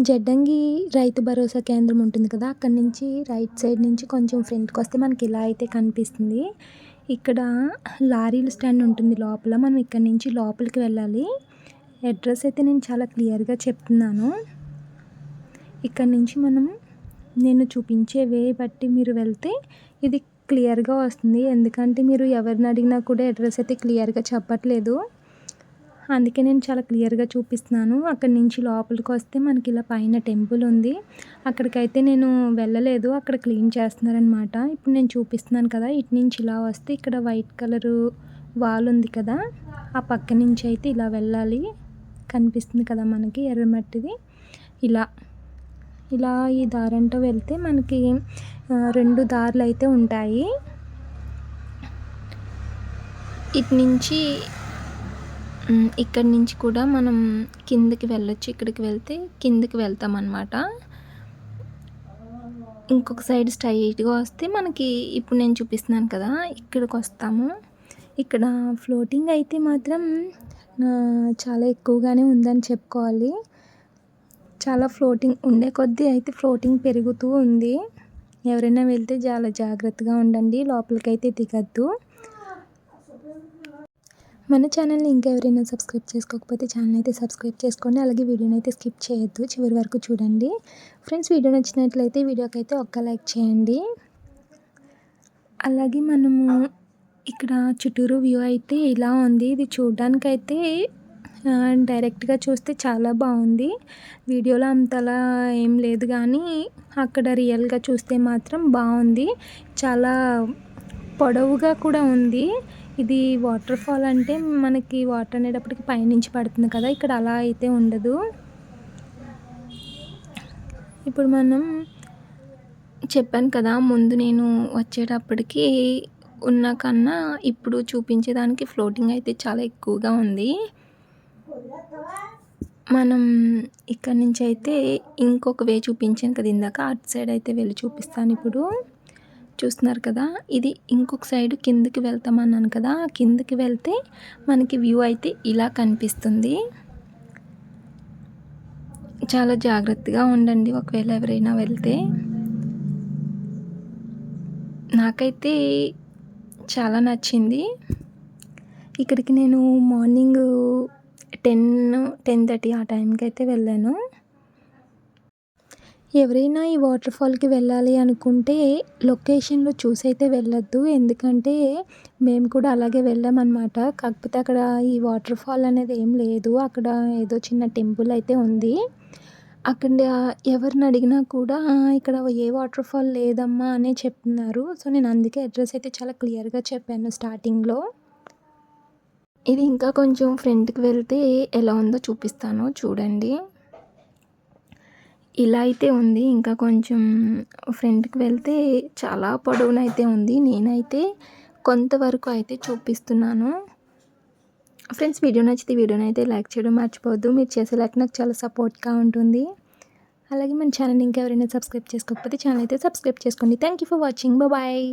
జడ్డంగి రైతు భరోసా కేంద్రం ఉంటుంది కదా, అక్కడి నుంచి రైట్ సైడ్ నుంచి కొంచెం ఫ్రంట్కి వస్తే మనకి ఇలా అయితే కనిపిస్తుంది. ఇక్కడ లారీల స్టాండ్ ఉంటుంది లోపల. మనం ఇక్కడ నుంచి లోపలికి వెళ్ళాలి. అడ్రస్ అయితే నేను చాలా క్లియర్గా చెప్తున్నాను. ఇక్కడ నుంచి నేను చూపించే వే బట్టి మీరు వెళ్తే ఇది క్లియర్గా వస్తుంది. ఎందుకంటే మీరు ఎవరిని అడిగినా కూడా అడ్రస్ అయితే క్లియర్గా చెప్పట్లేదు. అందుకే నేను చాలా క్లియర్గా చూపిస్తున్నాను. అక్కడి నుంచి లోపలికి వస్తే మనకి ఇలా పైన టెంపుల్ ఉంది. అక్కడికైతే నేను వెళ్ళలేదు, అక్కడ క్లీన్ చేస్తున్నారనమాట. ఇప్పుడు నేను చూపిస్తున్నాను కదా, ఇటు నుంచి ఇలా వస్తే ఇక్కడ వైట్ కలరు వాల్ ఉంది కదా, ఆ పక్క నుంచి అయితే ఇలా వెళ్ళాలి. కనిపిస్తుంది కదా మనకి ఎర్రమట్టిది. ఇలా ఈ దారంటో వెళ్తే మనకి 2 దారులు అయితే ఉంటాయి. ఇటు నుంచి ఇక్కడి నుంచి కూడా మనం కిందకి వెళ్ళొచ్చు. ఇక్కడికి వెళ్తే కిందకి వెళ్తామన్నమాట. ఇంకొక సైడ్ స్ట్రైట్గా వస్తే మనకి ఇప్పుడు నేను చూపిస్తున్నాను కదా, ఇక్కడికి వస్తాము. ఇక్కడ ఫ్లోటింగ్ అయితే మాత్రం చాలా ఎక్కువగానే ఉందని చెప్పుకోవాలి. చాలా ఫ్లోటింగ్ ఉండే కొద్దీ అయితే ఫ్లోటింగ్ పెరుగుతూ ఉంది. ఎవరైనా వెళ్తే చాలా జాగ్రత్తగా ఉండండి, లోపలికైతే దిగద్దు. మన ఛానల్ని ఇంకెవరైనా సబ్స్క్రైబ్ చేసుకోకపోతే ఛానల్ అయితే సబ్స్క్రైబ్ చేసుకోండి. అలాగే వీడియోని అయితే స్కిప్ చేయొద్దు, చివరి వరకు చూడండి. ఫ్రెండ్స్, వీడియో నచ్చినట్లయితే వీడియోకి అయితే ఒక్క లైక్ చేయండి. అలాగే మనము ఇక్కడ చుట్టూరు వ్యూ అయితే ఇలా ఉంది. ఇది చూడడానికైతే డైరెక్ట్గా చూస్తే చాలా బాగుంది. వీడియోలో అంతలా ఏం లేదు, కానీ అక్కడ రియల్గా చూస్తే మాత్రం బాగుంది. చాలా పొడవుగా కూడా ఉంది. ఇది వాటర్ ఫాల్ అంటే మనకి వాటర్ అనేటప్పటికి పైనుంచి పడుతుంది కదా, ఇక్కడ అలా అయితే ఉండదు. ఇప్పుడు మనం చెప్పాను కదా, ముందు నేను వచ్చేటప్పటికి ఉన్న కన్నా ఇప్పుడు చూపించేదానికి ఫ్లోటింగ్ అయితే చాలా ఎక్కువగా ఉంది. మనం ఇక్కడ నుంచి అయితే ఇంకొక వే చూపించాను కదా ఇందాక, అటు సైడ్ అయితే వెళ్ళి చూపిస్తాను. ఇప్పుడు చూస్తున్నారు కదా, ఇది ఇంకొక సైడ్ కిందకి వెళ్తామన్నాను కదా, కిందకి వెళ్తే మనకి వ్యూ అయితే ఇలా కనిపిస్తుంది. చాలా జాగ్రత్తగా ఉండండి ఒకవేళ ఎవరైనా వెళ్తే. నాకైతే చాలా నచ్చింది. ఇక్కడికి నేను మార్నింగ్ 10:30 ఆ టైంకి అయితే వెళ్ళాను. ఎవరైనా ఈ వాటర్ ఫాల్కి వెళ్ళాలి అనుకుంటే లొకేషన్లో చూసి అయితే వెళ్ళొద్దు. ఎందుకంటే మేము కూడా అలాగే వెళ్ళామన్నమాట. కాకపోతే అక్కడ ఈ వాటర్ ఫాల్ అనేది ఏం లేదు. అక్కడ ఏదో చిన్న టెంపుల్ అయితే ఉంది. అక్కడ ఎవరిని అడిగినా కూడా ఇక్కడ ఏ వాటర్ ఫాల్ లేదమ్మా అనే చెప్తున్నారు. సో నేను అందుకే అడ్రస్ అయితే చాలా క్లియర్గా చెప్పాను స్టార్టింగ్లో. ఇది ఇంకా కొంచెం ఫ్రంట్కి వెళ్తే ఎలా ఉందో చూపిస్తాను, చూడండి. ఇలా అయితే ఉంది. ఇంకా కొంచెం ఫ్రంట్కి వెళ్తే చాలా పొడవునైతే ఉంది. నేనైతే కొంతవరకు అయితే చూపిస్తున్నాను. ఫ్రెండ్స్, వీడియో నచ్చితే వీడియోని అయితే లైక్ చేయడం మర్చిపోవద్దు. మీరు చేసే లైక్ నాకు చాలా సపోర్ట్గా ఉంటుంది. అలాగే మన ఛానల్ ఇంకెవరైనా సబ్స్క్రైబ్ చేసుకోకపోతే ఛానల్ అయితే సబ్స్క్రైబ్ చేసుకోండి. Thank you for watching. Bye.